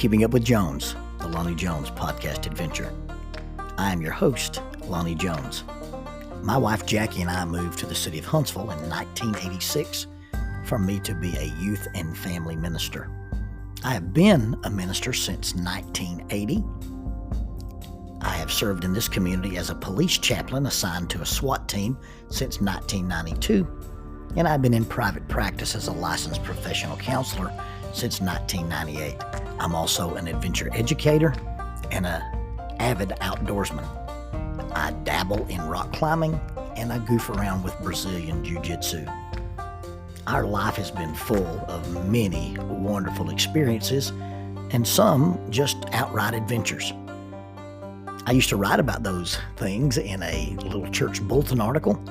Keeping Up with Jones, the Lonnie Jones podcast adventure. I am your host, Lonnie Jones. My wife Jackie and I moved to the city of Huntsville in 1986 for me to be a youth and family minister. I have been a minister since 1980. I have served in this community as a police chaplain assigned to a SWAT team since 1992, and I've been in private practice as a licensed professional counselor since 1998. I'm also an adventure educator and an avid outdoorsman. I dabble in rock climbing and I goof around with Brazilian Jiu-Jitsu. Our life has been full of many wonderful experiences and some just outright adventures. I used to write about those things in a little church bulletin article.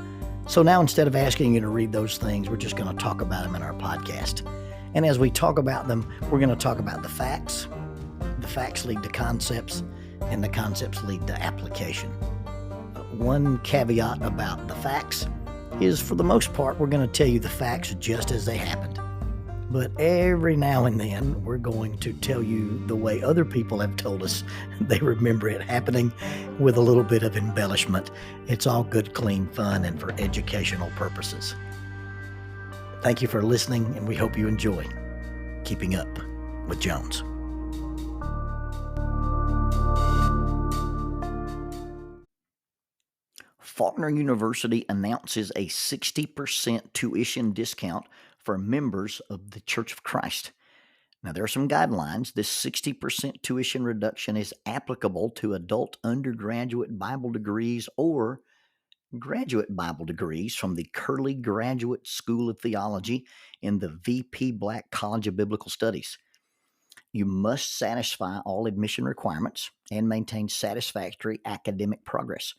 So now instead of asking you to read those things, we're just going to talk about them in our podcast. And as we talk about them, we're going to talk about the facts. The facts lead to concepts, and the concepts lead to application. One caveat about the facts is, for the most part, we're going to tell you the facts just as they happened. But every now and then, we're going to tell you the way other people have told us they remember it happening with a little bit of embellishment. It's all good, clean fun and for educational purposes. Thank you for listening, and we hope you enjoy Keeping Up with Jones. Faulkner University announces a 60% tuition discount for members of the Church of Christ. Now, there are some guidelines. This 60% tuition reduction is applicable to adult undergraduate Bible degrees or graduate Bible degrees from the Curley Graduate School of Theology in the VP Black College of Biblical Studies. You must satisfy all admission requirements and maintain satisfactory academic progress.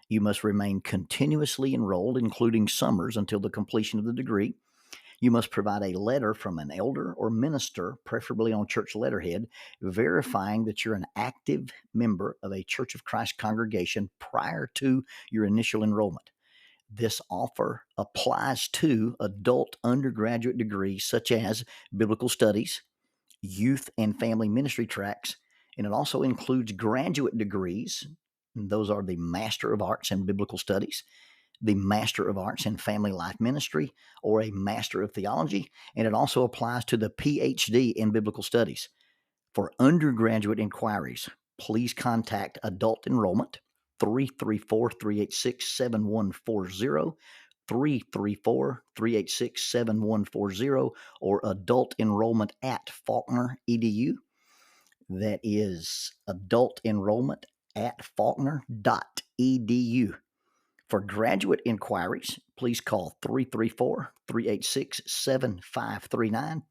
You must remain continuously enrolled, including summers, until the completion of the degree. You must provide a letter from an elder or minister, preferably on church letterhead, verifying that you're an active member of a Church of Christ congregation prior to your initial enrollment. This offer applies to adult undergraduate degrees such as biblical studies, youth and family ministry tracks, and it also includes graduate degrees. And those are the Master of Arts in Biblical Studies, the Master of Arts in Family Life Ministry, or a Master of Theology, and it also applies to the PhD in Biblical Studies. For undergraduate inquiries, please contact Adult Enrollment, 334-386-7140, 334-386-7140, or Adult Enrollment at Faulkner edu. That is Adult Enrollment at faulkner.edu. For graduate inquiries, please call 334-386-7539,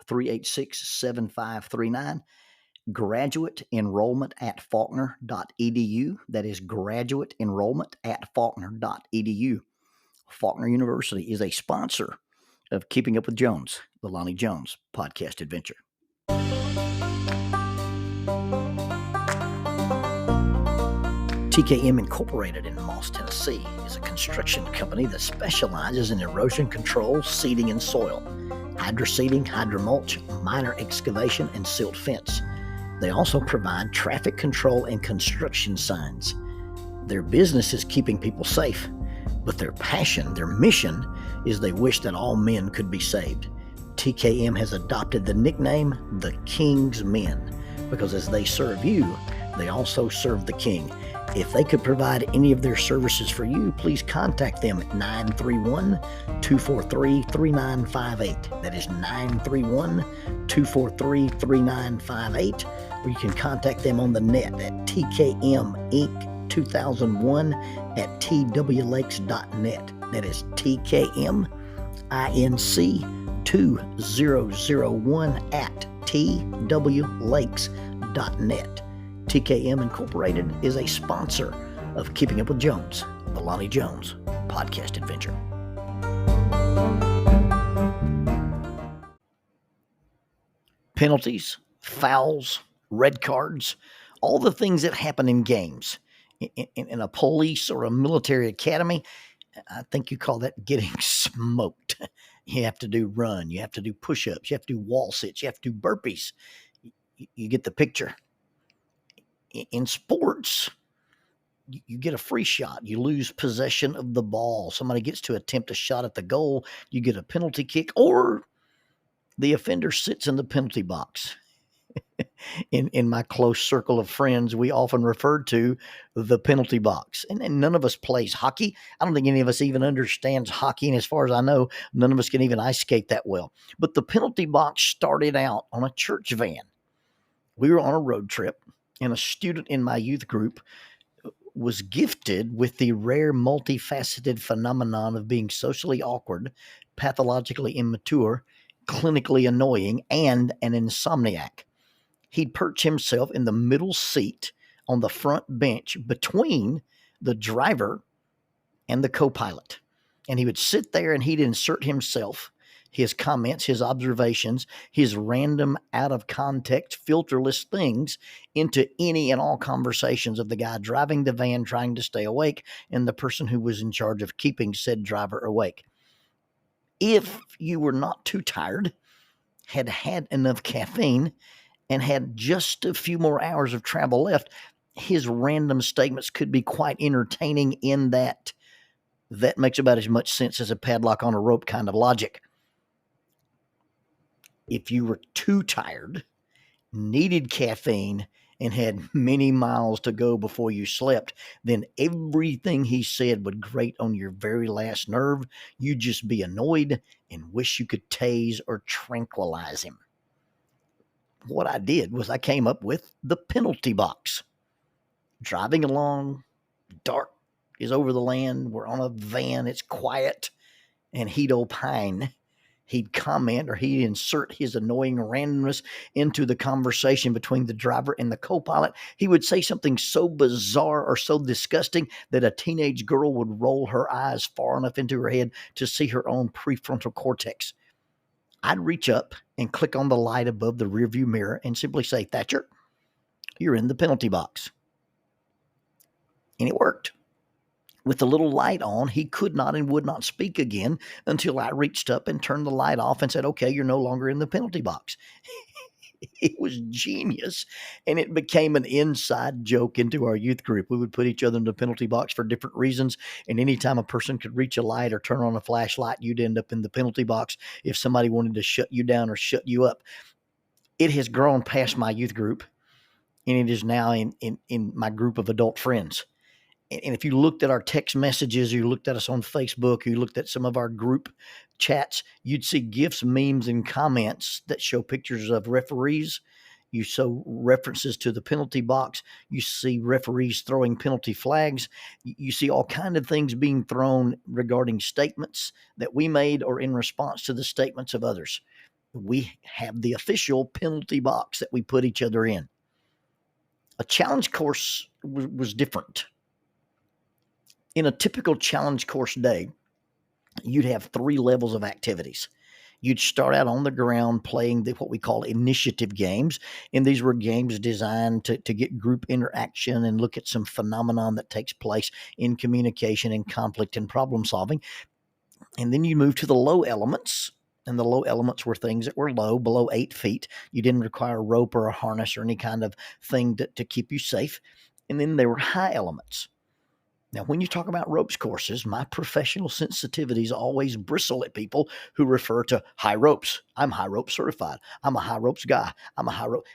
334-386-7539. Graduate enrollment at faulkner.edu. That is graduate enrollment at faulkner.edu. Faulkner University is a sponsor of Keeping Up with Jones, the Lonnie Jones podcast adventure. TKM Incorporated in Moss, Tennessee is a construction company that specializes in erosion control, seeding, and soil, hydroseeding, hydromulch, minor excavation, and silt fence. They also provide traffic control and construction signs. Their business is keeping people safe, but their passion, their mission, is they wish that all men could be saved. TKM has adopted the nickname the King's Men because as they serve you, they also serve the King. If they could provide any of their services for you, please contact them at 931-243-3958. That is 931-243-3958. Or you can contact them on the net at tkminc2001 at twlakes.net. That is tkminc2001 at twlakes.net. TKM Incorporated is a sponsor of Keeping Up with Jones, the Lonnie Jones podcast adventure. Penalties, fouls, red cards, all the things that happen in games. In a police or a military academy, I think you call that getting smoked. You have to do run, you have to do push-ups, you have to do wall sits, you have to do burpees. You get the picture. In sports, you get a free shot. You lose possession of the ball. Somebody gets to attempt a shot at the goal. You get a penalty kick, or the offender sits in the penalty box. In my close circle of friends, we often referred to the penalty box. And none of us plays hockey. I don't think any of us even understands hockey. And as far as I know, none of us can even ice skate that well. But the penalty box started out on a church van. We were on a road trip, and a student in my youth group was gifted with the rare multifaceted phenomenon of being socially awkward, pathologically immature, clinically annoying, and an insomniac. He'd perch himself in the middle seat on the front bench between the driver and the co-pilot. And he would sit there and he'd insert himself, his comments, his observations, his random out of context, filterless things into any and all conversations of the guy driving the van, trying to stay awake, and the person who was in charge of keeping said driver awake. If you were not too tired, had had enough caffeine, and had just a few more hours of travel left, his random statements could be quite entertaining in that makes about as much sense as a padlock on a rope kind of logic. If you were too tired, needed caffeine, and had many miles to go before you slept, then everything he said would grate on your very last nerve. You'd just be annoyed and wish you could tase or tranquilize him. What I did was I came up with the penalty box. Driving along, dark is over the land. We're on a van. It's quiet. And he'd opine. He'd comment, or he'd insert his annoying randomness into the conversation between the driver and the co-pilot. He would say something so bizarre or so disgusting that a teenage girl would roll her eyes far enough into her head to see her own prefrontal cortex. I'd reach up and click on the light above the rearview mirror and simply say, "Thatcher, you're in the penalty box." And it worked. With the little light on, he could not and would not speak again until I reached up and turned the light off and said, "Okay, you're no longer in the penalty box." It was genius, and it became an inside joke into our youth group. We would put each other in the penalty box for different reasons, and anytime a person could reach a light or turn on a flashlight, you'd end up in the penalty box if somebody wanted to shut you down or shut you up. It has grown past my youth group, and it is now in my group of adult friends. And if you looked at our text messages, you looked at us on Facebook, you looked at some of our group chats, you'd see GIFs, memes, and comments that show pictures of referees. You saw references to the penalty box. You see referees throwing penalty flags. You see all kinds of things being thrown regarding statements that we made or in response to the statements of others. We have the official penalty box that we put each other in. A challenge course was different. In a typical challenge course day, you'd have 3 levels of activities. You'd start out on the ground playing what we call initiative games, and these were games designed to get group interaction and look at some phenomenon that takes place in communication and conflict and problem solving. And then you move to the low elements, and the low elements were things that were low, below 8 feet. You didn't require a rope or a harness or any kind of thing to keep you safe. And then there were high elements. Now, when you talk about ropes courses, my professional sensitivities always bristle at people who refer to high ropes. I'm high rope certified. I'm a high ropes guy. I'm a high rope.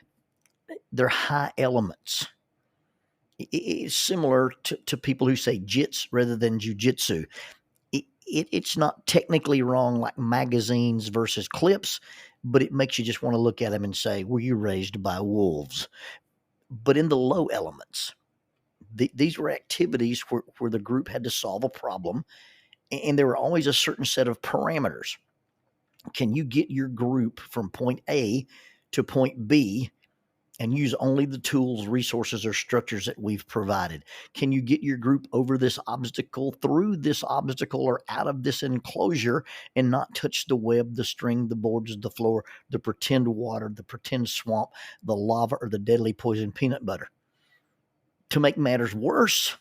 They're high elements. It's similar to people who say jits rather than jujitsu. It's not technically wrong like magazines versus clips, but it makes you just want to look at them and say, were you raised by wolves? But in the low elements, these were activities where the group had to solve a problem, and there were always a certain set of parameters. Can you get your group from point A to point B and use only the tools, resources, or structures that we've provided? Can you get your group over this obstacle, through this obstacle, or out of this enclosure and not touch the web, the string, the boards, the floor, the pretend water, the pretend swamp, the lava, or the deadly poison peanut butter? To make matters worse,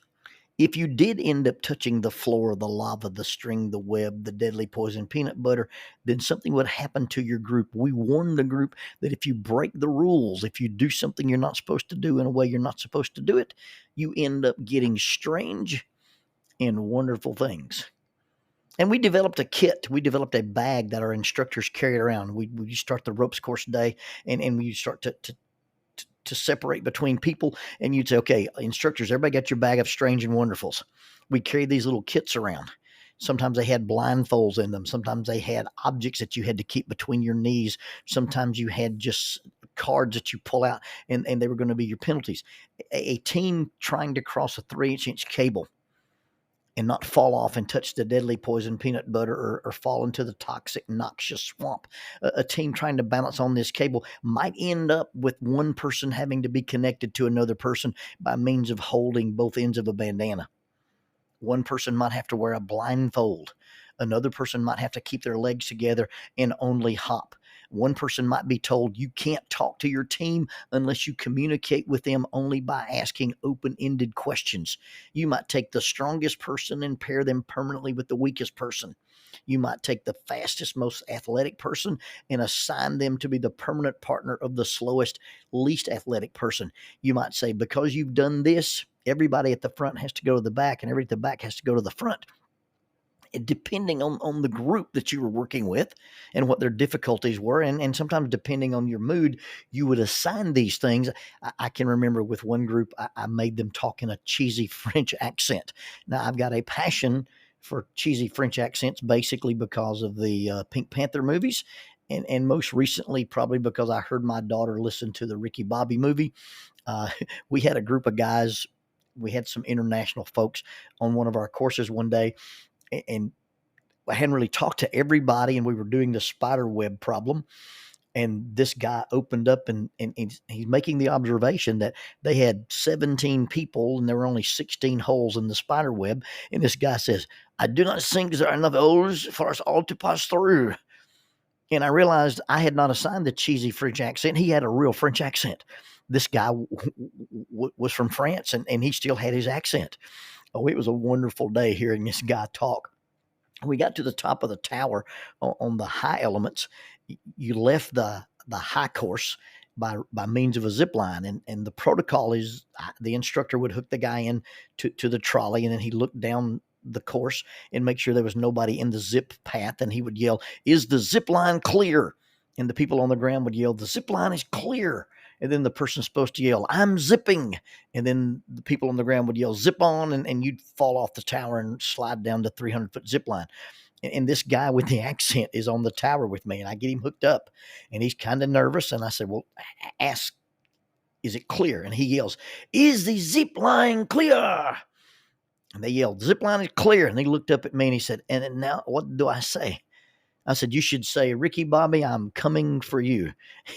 If you did end up touching the floor, the lava, the string, the web, the deadly poison peanut butter, then something would happen to your group. We warn the group that if you break the rules, if you do something you're not supposed to do in a way you're not supposed to do it, you end up getting strange and wonderful things. And we developed a kit. We developed a bag that our instructors carried around. We start the ropes course day, and we start to separate between people, and you'd say, okay, instructors, everybody got your bag of strange and wonderfuls. We carried these little kits around. Sometimes they had blindfolds in them. Sometimes they had objects that you had to keep between your knees. Sometimes you had just cards that you pull out, and they were going to be your penalties. A team trying to cross a 3-inch cable and not fall off and touch the deadly poison peanut butter, or fall into the toxic, noxious swamp. A team trying to balance on this cable might end up with one person having to be connected to another person by means of holding both ends of a bandana. One person might have to wear a blindfold. Another person might have to keep their legs together and only hop. One person might be told you can't talk to your team unless you communicate with them only by asking open-ended questions. You might take the strongest person and pair them permanently with the weakest person. You might take the fastest, most athletic person and assign them to be the permanent partner of the slowest, least athletic person. You might say, because you've done this, everybody at the front has to go to the back, and everybody at the back has to go to the front. Depending on the group that you were working with and what their difficulties were, and sometimes depending on your mood, you would assign these things. I can remember with one group, I made them talk in a cheesy French accent. Now, I've got a passion for cheesy French accents, basically because of the Pink Panther movies, and most recently probably because I heard my daughter listen to the Ricky Bobby movie. We had a group of guys. We had some international folks on one of our courses one day, and I hadn't really talked to everybody, and we were doing the spider web problem. And this guy opened up, and he's making the observation that they had 17 people and there were only 16 holes in the spider web. And this guy says, I do not think there are enough holes for us all to pass through. And I realized I had not assigned the cheesy French accent. He had a real French accent. This guy was from France, and he still had his accent. Oh, it was a wonderful day hearing this guy talk. We got to the top of the tower on the high elements. You left the high course by means of a zip line, and the protocol is the instructor would hook the guy in to the trolley, and then he looked down the course and make sure there was nobody in the zip path, and he would yell, is the zip line clear? And the people on the ground would yell, the zip line is clear. And then the person's supposed to yell, I'm zipping. And then the people on the ground would yell, zip on, and you'd fall off the tower and slide down the 300-foot zip line. And this guy with the accent is on the tower with me, and I get him hooked up, and he's kind of nervous. And I said, well, ask, is it clear? And he yells, is the zip line clear? And they yelled, zip line is clear. And he looked up at me and he said, and now what do I say? I said, you should say, Ricky Bobby, I'm coming for you.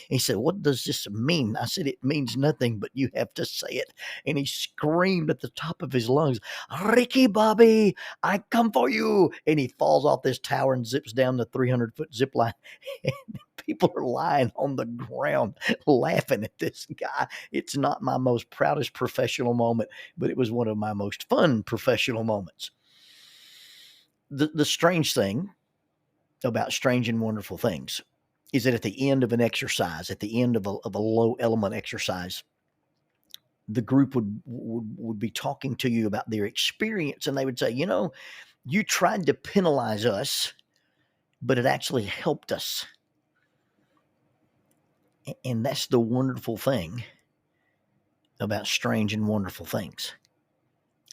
He said, what does this mean? I said, it means nothing, but you have to say it. And he screamed at the top of his lungs, Ricky Bobby, I come for you. And he falls off this tower and zips down the 300-foot zip line. And people are lying on the ground laughing at this guy. It's not my most proudest professional moment, but it was one of my most fun professional moments. The strange thing about strange and wonderful things is that at the end of an exercise, at the end of a low element exercise, the group would be talking to you about their experience, and they would say, you know, you tried to penalize us, but it actually helped us. And that's the wonderful thing about strange and wonderful things.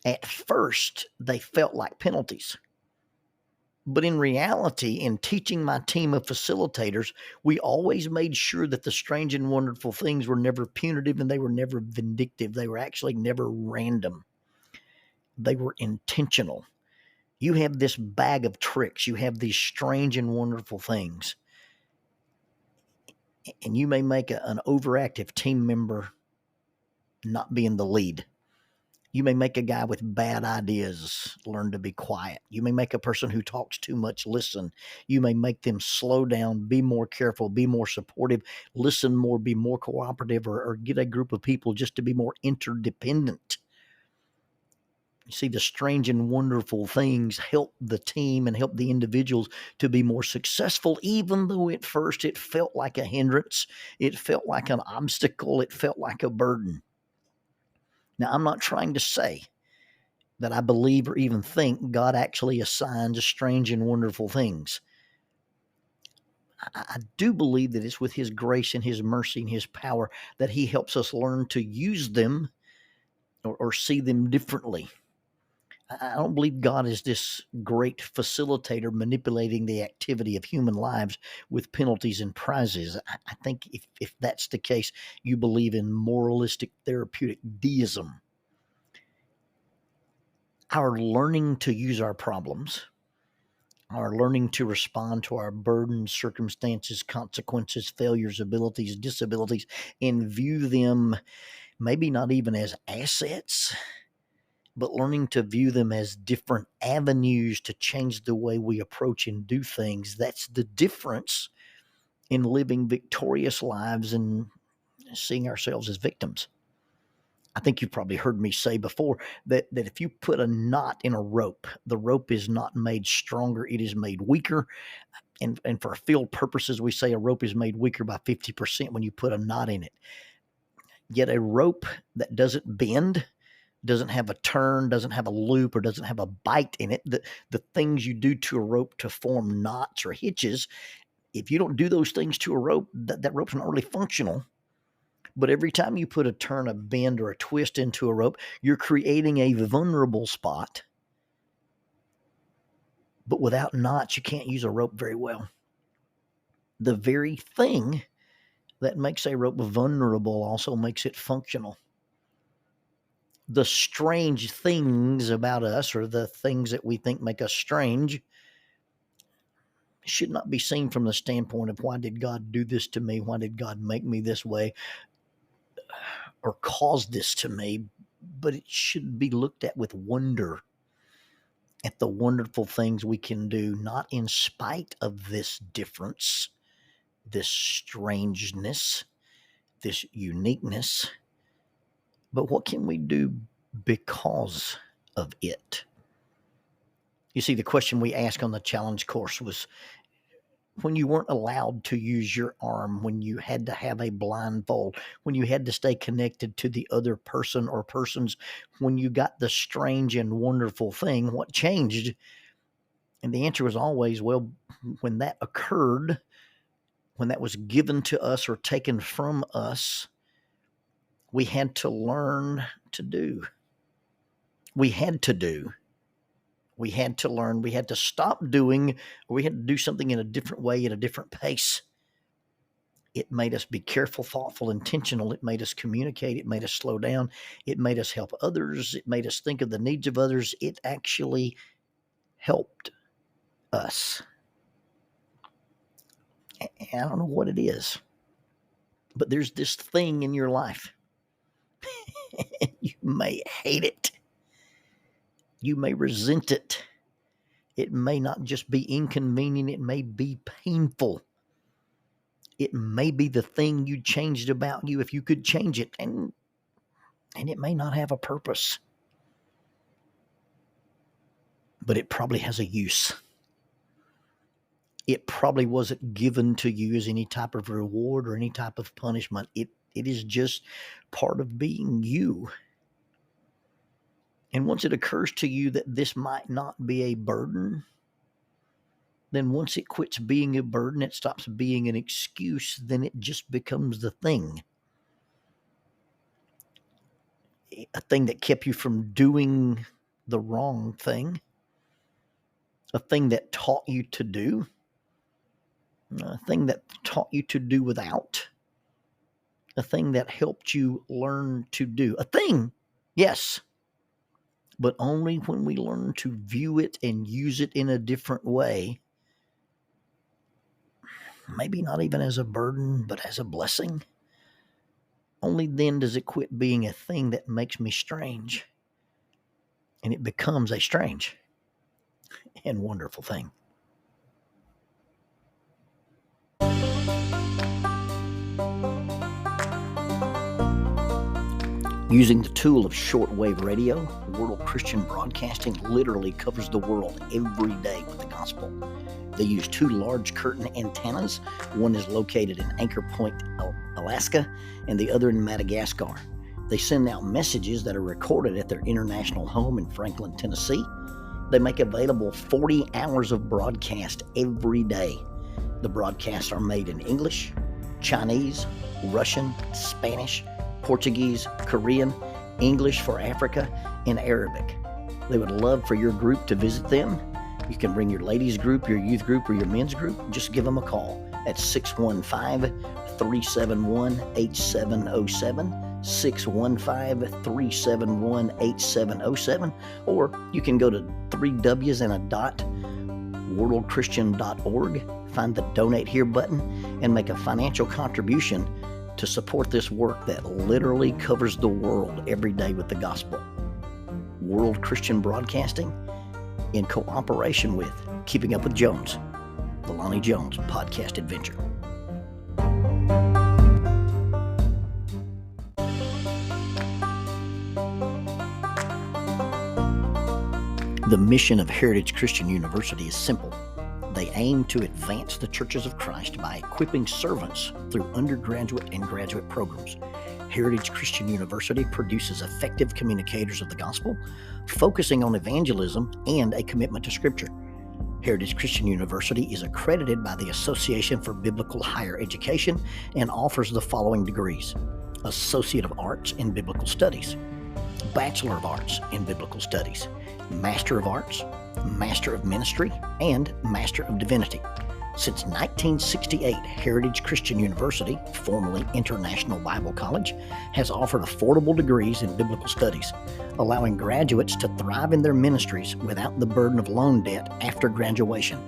At first, they felt like penalties. But in reality, in teaching my team of facilitators, we always made sure that the strange and wonderful things were never punitive, and they were never vindictive. They were actually never random. They were intentional. You have this bag of tricks. You have these strange and wonderful things. And you may make an overactive team member not be in the lead. You may make a guy with bad ideas learn to be quiet. You may make a person who talks too much listen. You may make them slow down, be more careful, be more supportive, listen more, be more cooperative, or get a group of people just to be more interdependent. You see, the strange and wonderful things help the team and help the individuals to be more successful, even though at first it felt like a hindrance, it felt like an obstacle, it felt like a burden. Now, I'm not trying to say that I believe or even think God actually assigns strange and wonderful things. I do believe that it's with His grace and His mercy and His power that He helps us learn to use them or see them differently. I don't believe God is this great facilitator manipulating the activity of human lives with penalties and prizes. I think if that's the case, you believe in moralistic therapeutic deism. Our learning to use our problems, our learning to respond to our burdens, circumstances, consequences, failures, abilities, disabilities, and view them maybe not even as assets, but learning to view them as different avenues to change the way we approach and do things. That's the difference in living victorious lives and seeing ourselves as victims. I think you've probably heard me say before that if you put a knot in a rope, the rope is not made stronger, it is made weaker. And for field purposes, we say a rope is made weaker by 50% when you put a knot in it. Yet a rope that doesn't bend, doesn't have a turn, doesn't have a loop, or doesn't have a bite in it, the things you do to a rope to form knots or hitches, if you don't do those things to a rope, that rope's not really functional. But every time you put a turn, a bend, or a twist into a rope, you're creating a vulnerable spot. But without knots, you can't use a rope very well. The very thing that makes a rope vulnerable also makes it functional. The strange things about us, or the things that we think make us strange, should not be seen from the standpoint of why did God do this to me? Why did God make me this way or cause this to me? But it should be looked at with wonder at the wonderful things we can do, not in spite of this difference, this strangeness, this uniqueness, but what can we do because of it? You see, the question we asked on the challenge course was, when you weren't allowed to use your arm, when you had to have a blindfold, when you had to stay connected to the other person or persons, when you got the strange and wonderful thing, what changed? And the answer was always, well, when that occurred, when that was given to us or taken from us, we had to learn to do. We had to do. We had to learn. We had to stop doing, or we had to do something in a different way, at a different pace. It made us be careful, thoughtful, intentional. It made us communicate. It made us slow down. It made us help others. It made us think of the needs of others. It actually helped us. And I don't know what it is, but there's this thing in your life. You may hate it. You may resent it. It may not just be inconvenient. It may be painful. It may be the thing you changed about you if you could change it, and it may not have a purpose, but it probably has a use. It probably wasn't given to you as any type of reward or any type of punishment. It is just part of being you. And once it occurs to you that this might not be a burden, then once it quits being a burden, it stops being an excuse, then it just becomes the thing. A thing that kept you from doing the wrong thing, a thing that taught you to do, a thing that taught you to do without, a thing that helped you learn to do. A thing, yes, but only when we learn to view it and use it in a different way. Maybe not even as a burden, but as a blessing. Only then does it quit being a thing that makes me strange, and it becomes a strange and wonderful thing. Using the tool of shortwave radio, World Christian Broadcasting literally covers the world every day with the gospel. They use 2 large curtain antennas. One is located in Anchor Point, Alaska, and the other in Madagascar. They send out messages that are recorded at their international home in Franklin, Tennessee. They make available 40 hours of broadcast every day. The broadcasts are made in English, Chinese, Russian, Spanish, Portuguese, Korean, English for Africa, and Arabic. They would love for your group to visit them. You can bring your ladies group, your youth group, or your men's group. Just give them a call at 615-371-8707, 615-371-8707, or you can go to worldchristian.org, find the Donate Here button, and make a financial contribution to support this work that literally covers the world every day with the gospel. World Christian Broadcasting, in cooperation with Keeping Up with Jones, the Lonnie Jones podcast adventure. The mission of Heritage Christian University is simple. They aim to advance the churches of Christ by equipping servants through undergraduate and graduate programs. Heritage Christian University produces effective communicators of the gospel, focusing on evangelism and a commitment to Scripture. Heritage Christian University is accredited by the Association for Biblical Higher Education and offers the following degrees: Associate of Arts in Biblical Studies, Bachelor of Arts in Biblical Studies, Master of Arts, Master of Ministry, and Master of Divinity. Since 1968, Heritage Christian University, formerly International Bible College, has offered affordable degrees in biblical studies, allowing graduates to thrive in their ministries without the burden of loan debt after graduation.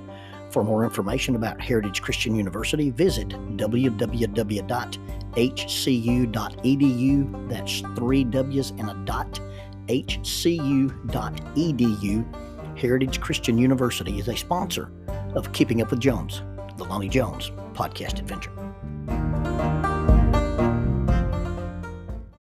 For more information about Heritage Christian University, visit www.hcu.edu. That's 3 W's and a dot. hcu.edu. Heritage Christian University is a sponsor of Keeping Up with Jones, the Lonnie Jones podcast adventure.